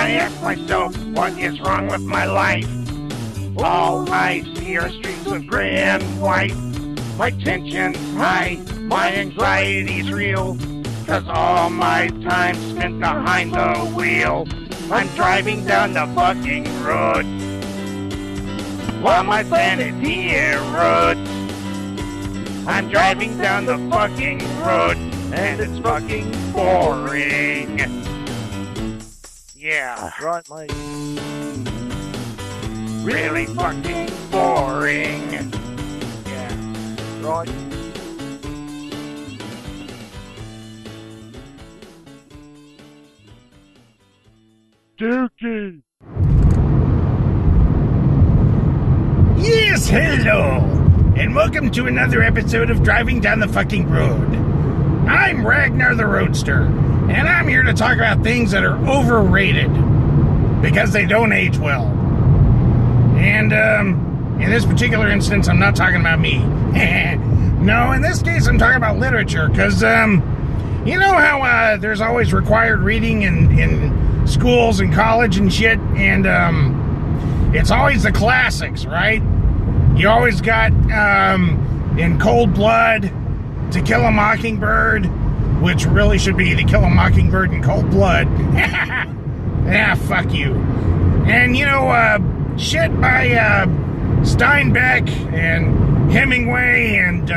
I ask myself, what is wrong with my life? All I see are streaks of gray and white. My tension's high, my anxiety's real, 'cause all my time spent behind the wheel. I'm driving down the fucking road while my sanity erodes. I'm driving down the fucking road and it's fucking boring. Yeah, Right, mate. really fucking boring. Yeah. Right. Dookie. Yes, hello, and welcome to another episode of Driving Down the Fucking Road. I'm Ragnar the Roadster, and I'm here to talk about things that are overrated because they don't age well. And, in this particular instance, I'm not talking about me. No, in this case, I'm talking about literature, because, you know how, there's always required reading in schools and college and shit, and, it's always the classics, right? You always got, in Cold Blood, To Kill a Mockingbird, which really should be To Kill a Mockingbird in Cold Blood. Yeah, fuck you. And, you know, shit by, Steinbeck and Hemingway and,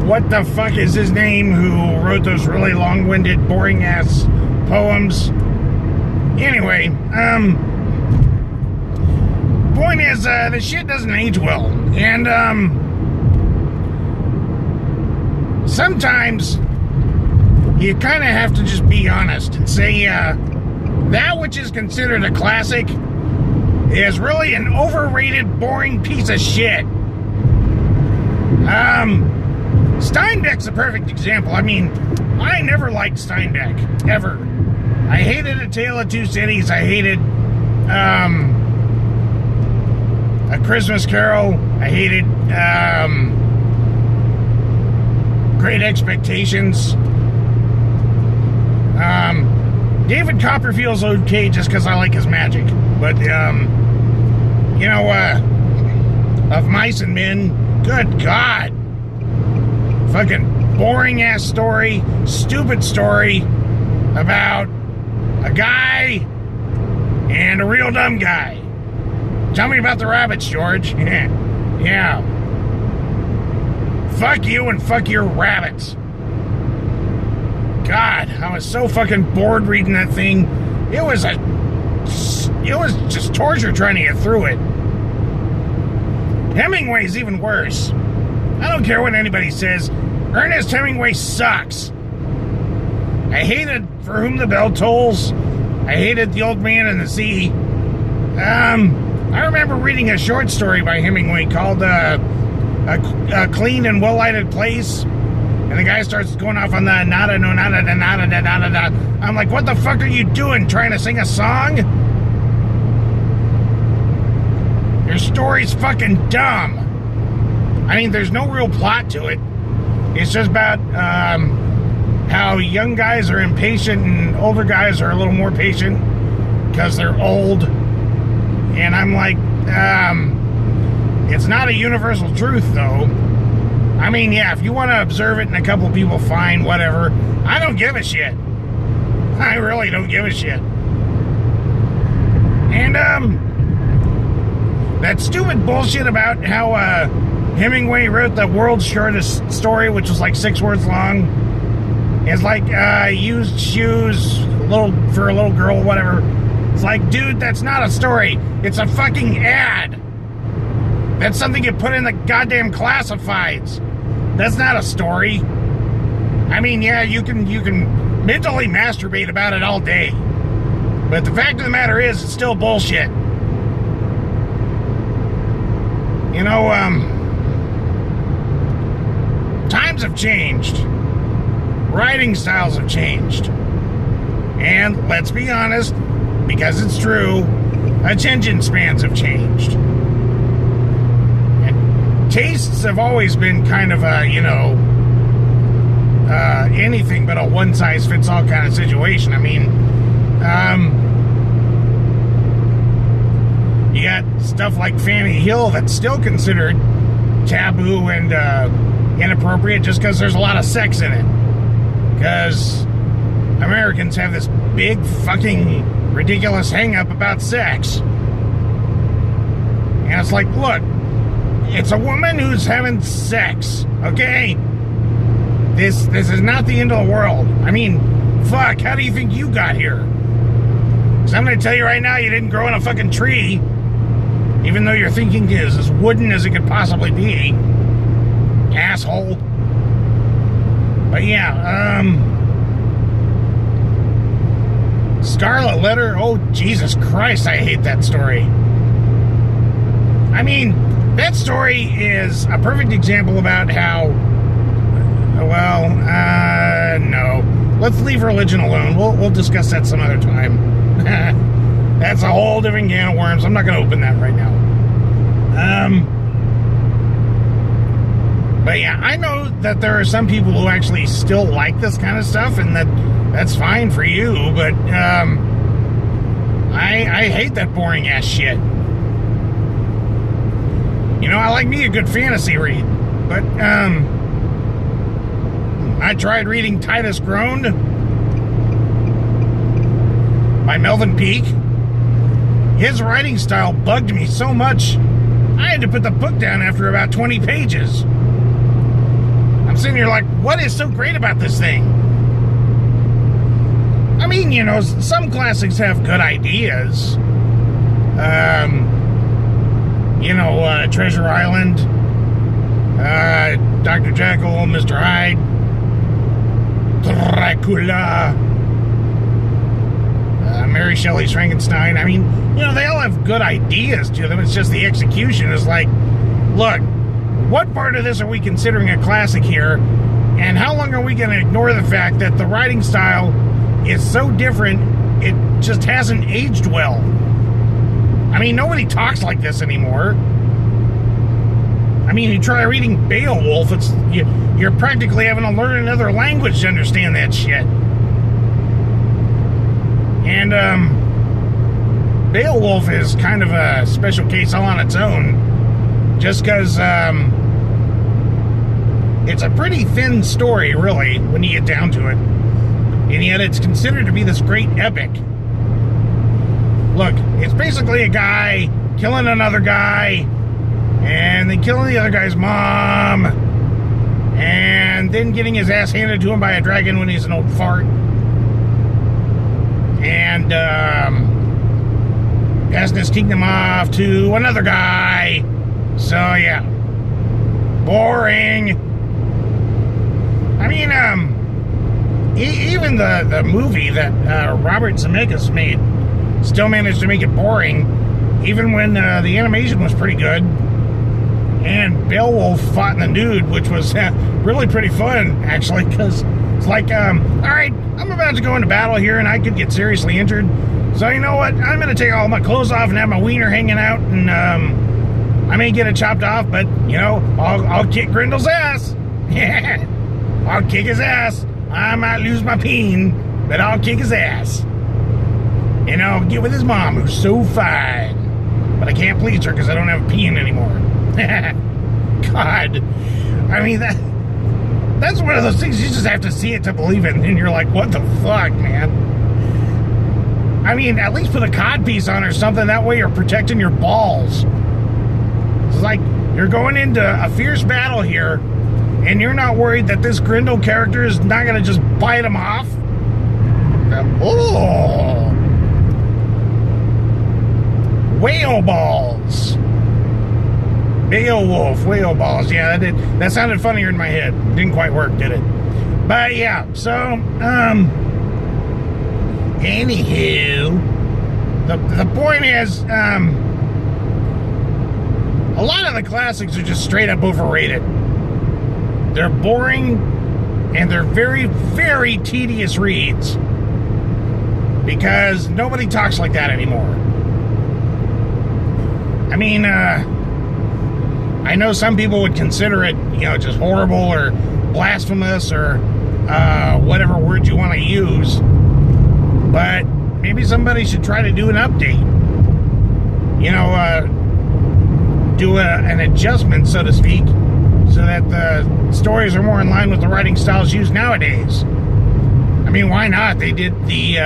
what the fuck is his name who wrote those really long-winded, boring-ass poems? Anyway, point is, the shit doesn't age well, and, sometimes you kind of have to just be honest and say, that which is considered a classic is really an overrated, boring piece of shit. Steinbeck's a perfect example. I mean, I never liked Steinbeck, ever. I hated A Tale of Two Cities. I hated, A Christmas Carol. I hated, Great Expectations. David Copperfield's okay just because I like his magic. But, you know, Of Mice and Men, good God. Fucking boring-ass story, stupid story about a guy and a real dumb guy. Tell me about the rabbits, George. Yeah. Fuck you and fuck your rabbits. God, I was so fucking bored reading that thing. It was just torture trying to get through it. Hemingway's even worse. I don't care what anybody says. Ernest Hemingway sucks. I hated For Whom the Bell Tolls. I hated The Old Man and the Sea. I remember reading a short story by Hemingway called A Clean and Well-Lighted Place. And the guy starts going off on the nada, no, nada, da, nada, da, nada, da. I'm like, what the fuck are you doing? Trying to sing a song? Your story's fucking dumb. I mean, there's no real plot to it. It's just about how young guys are impatient and older guys are a little more patient because they're old. And I'm like, it's not a universal truth, though. I mean, yeah, if you want to observe it and a couple people, fine, whatever. I don't give a shit. I really don't give a shit. And, that stupid bullshit about how, Hemingway wrote the world's shortest story, which was like 6 words long. It's like, used shoes, for a little girl, whatever. It's like, dude, that's not a story. It's a fucking ad. That's something you put in the goddamn classifieds. That's not a story. I mean, yeah, you can mentally masturbate about it all day. But the fact of the matter is, it's still bullshit. You know, times have changed. Writing styles have changed. And let's be honest, because it's true, attention spans have changed. And tastes have always been kind of a, you know, anything but a one-size-fits-all kind of situation. I mean, You got stuff like Fanny Hill that's still considered taboo and inappropriate just because there's a lot of sex in it. Because Americans have this big fucking ridiculous hang-up about sex. And it's like, look, it's a woman who's having sex, okay? This is not the end of the world. I mean, fuck, how do you think you got here? Because I'm going to tell you right now, you didn't grow in a fucking tree, even though your thinking is as wooden as it could possibly be. Asshole. But yeah, Scarlet Letter, oh Jesus Christ, I hate that story. I mean, that story is a perfect example about how, well, no. Let's leave religion alone. We'll discuss that some other time. That's a whole different can of worms. I'm not going to open that right now. But yeah, I know that there are some people who actually still like this kind of stuff, and that's fine for you, but I hate that boring ass shit. You know, I like me a good fantasy read, but I tried reading Titus Groaned by Melvin Peake. His writing style bugged me so much, I had to put the book down after about 20 pages. I'm sitting here like, what is so great about this thing? I mean, you know, some classics have good ideas. Treasure Island, Dr. Jekyll, Mr. Hyde, Dracula, Mary Shelley's Frankenstein. I mean, you know, they all have good ideas to them. It's just the execution is like, look, what part of this are we considering a classic here? And how long are we going to ignore the fact that the writing style is so different, it just hasn't aged well? I mean, nobody talks like this anymore. I mean, you try reading Beowulf, you're practically having to learn another language to understand that shit. And, Beowulf is kind of a special case all on its own, just because, it's a pretty thin story, really, when you get down to it. And yet it's considered to be this great epic. Look, it's basically a guy killing another guy, and then killing the other guy's mom, and then getting his ass handed to him by a dragon when he's an old fart. And, passing his kingdom off to another guy. So, yeah. Boring. I mean, even the movie that Robert Zemeckis made still managed to make it boring, even when the animation was pretty good. And Beowulf fought in the nude, which was really pretty fun, actually, because it's like, all right, I'm about to go into battle here, and I could get seriously injured. So you know what? I'm going to take all my clothes off and have my wiener hanging out, and I may get it chopped off, but, you know, I'll kick Grendel's ass. Yeah, I'll kick his ass. I might lose my peen, but I'll kick his ass. And I'll get with his mom, who's so fine. But I can't please her because I don't have a peen anymore. God. I mean, that's one of those things you just have to see it to believe it. And you're like, what the fuck, man? I mean, at least put a codpiece on or something. That way you're protecting your balls. It's like you're going into a fierce battle here, and you're not worried that this Grendel character is not going to just bite him off. Oh. Whale balls. Beowulf, whale balls. Yeah, that sounded funnier in my head. Didn't quite work, did it? But yeah, so, anywho, the point is, a lot of the classics are just straight up overrated. They're boring, and they're very, very tedious reads. Because nobody talks like that anymore. I mean, I know some people would consider it, you know, just horrible or blasphemous or whatever word you want to use. But maybe somebody should try to do an update. You know, do an adjustment, so to speak, so that the stories are more in line with the writing styles used nowadays. I mean, why not? They did the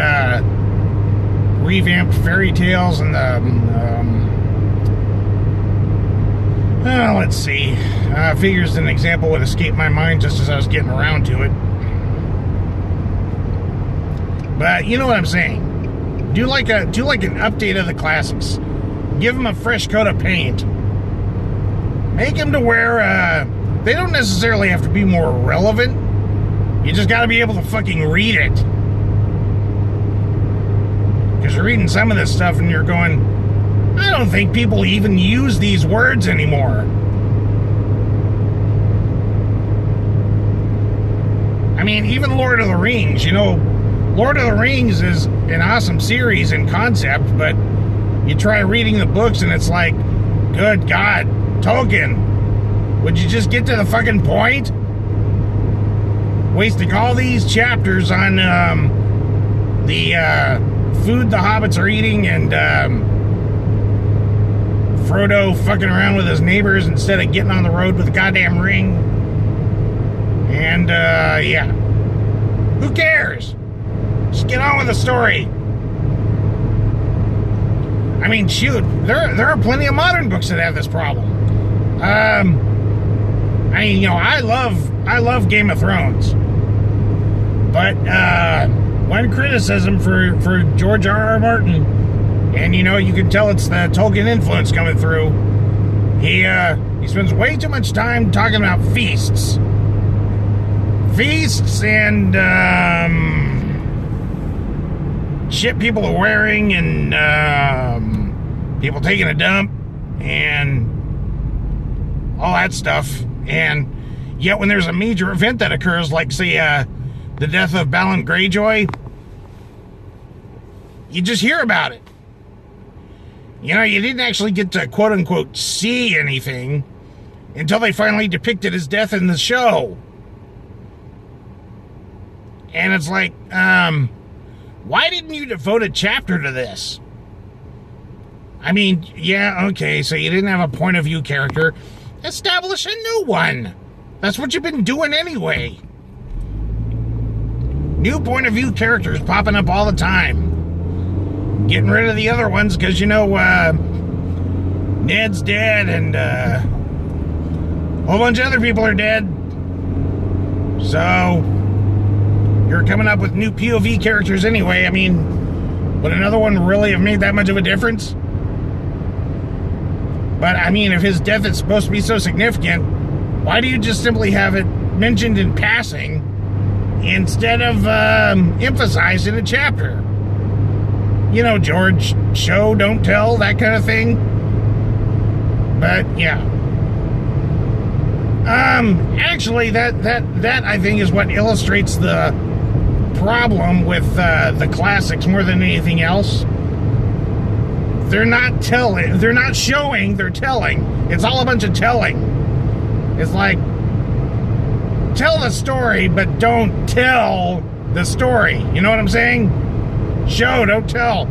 revamped fairy tales and the let's see. Figures an example would escape my mind just as I was getting around to it. But you know what I'm saying. Do like an update of the classics. Give them a fresh coat of paint. Make them to where they don't necessarily have to be more relevant. You just got to be able to fucking read it. Because you're reading some of this stuff and you're going, I don't think people even use these words anymore. I mean, even Lord of the Rings, you know, Lord of the Rings is an awesome series in concept, but you try reading the books and it's like, good God, Tolkien, would you just get to the fucking point? Wasting all these chapters on the food the hobbits are eating and Frodo fucking around with his neighbors instead of getting on the road with a goddamn ring. And, yeah. Who cares? Just get on with the story. I mean, shoot, there are plenty of modern books that have this problem. I mean, you know, I love Game of Thrones. But, one criticism for George R.R. Martin, and, you know, you can tell it's the Tolkien influence coming through. He spends way too much time talking about feasts. Feasts and, shit people are wearing and, people taking a dump and all that stuff. And yet when there's a major event that occurs, like, say, the death of Balin Greyjoy, you just hear about it. You know, you didn't actually get to quote-unquote see anything until they finally depicted his death in the show. And it's like, why didn't you devote a chapter to this? I mean, yeah, okay, so you didn't have a point of view character. Establish a new one. That's what you've been doing anyway. New point of view characters popping up all the time. Getting rid of the other ones because, you know, Ned's dead and a whole bunch of other people are dead. So, you're coming up with new POV characters anyway. I mean, would another one really have made that much of a difference? But, I mean, if his death is supposed to be so significant, why do you just simply have it mentioned in passing instead of emphasized in a chapter? You know, George, show, don't tell, that kind of thing. But, yeah. Actually, that I think is what illustrates the problem with the classics more than anything else. They're not telling, they're not showing, they're telling. It's all a bunch of telling. It's like, tell the story, but don't tell the story. You know what I'm saying? Show, don't tell.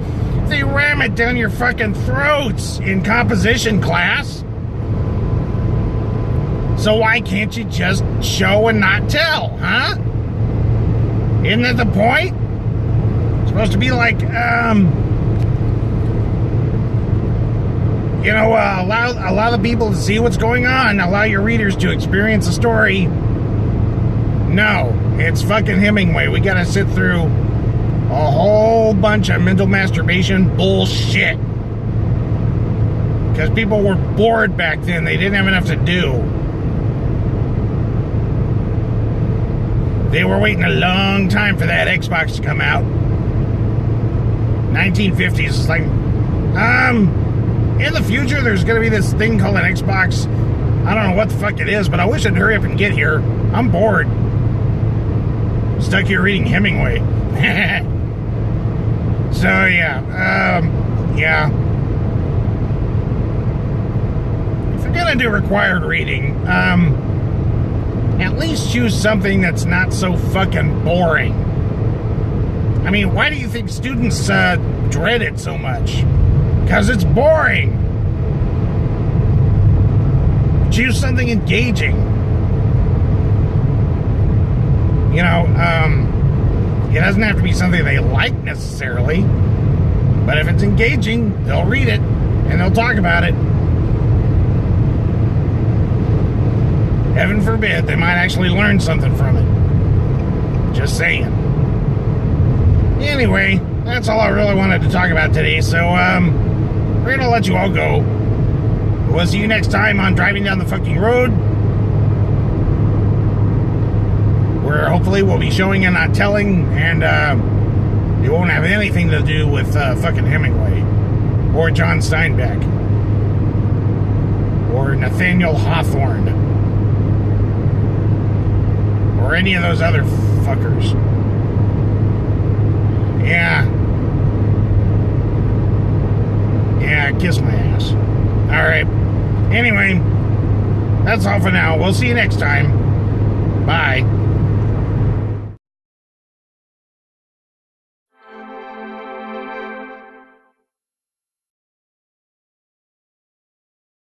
They ram it down your fucking throats in composition class. So why can't you just show and not tell, huh? Isn't that the point? It's supposed to be like, you know, allow the people to see what's going on. Allow your readers to experience the story. No, it's fucking Hemingway. We gotta sit through a whole bunch of mental masturbation bullshit. Because people were bored back then. They didn't have enough to do. They were waiting a long time for that Xbox to come out. 1950s. It's like, in the future, there's going to be this thing called an Xbox. I don't know what the fuck it is, but I wish it'd hurry up and get here. I'm bored. Stuck here reading Hemingway. So, yeah. Yeah. If you're going to do required reading, at least choose something that's not so fucking boring. I mean, why do you think students dread it so much? Because it's boring. Choose something engaging. You know, it doesn't have to be something they like necessarily, but if it's engaging, they'll read it and they'll talk about it. Heaven forbid, they might actually learn something from it. Just saying. Anyway, that's all I really wanted to talk about today, so we're gonna let you all go. We'll see you next time on Driving Down the Fucking Road, where hopefully we'll be showing and not telling, and it won't have anything to do with fucking Hemingway, or John Steinbeck, or Nathaniel Hawthorne, or any of those other fuckers. Yeah, kiss my ass. Alright. Anyway, that's all for now. We'll see you next time. Bye.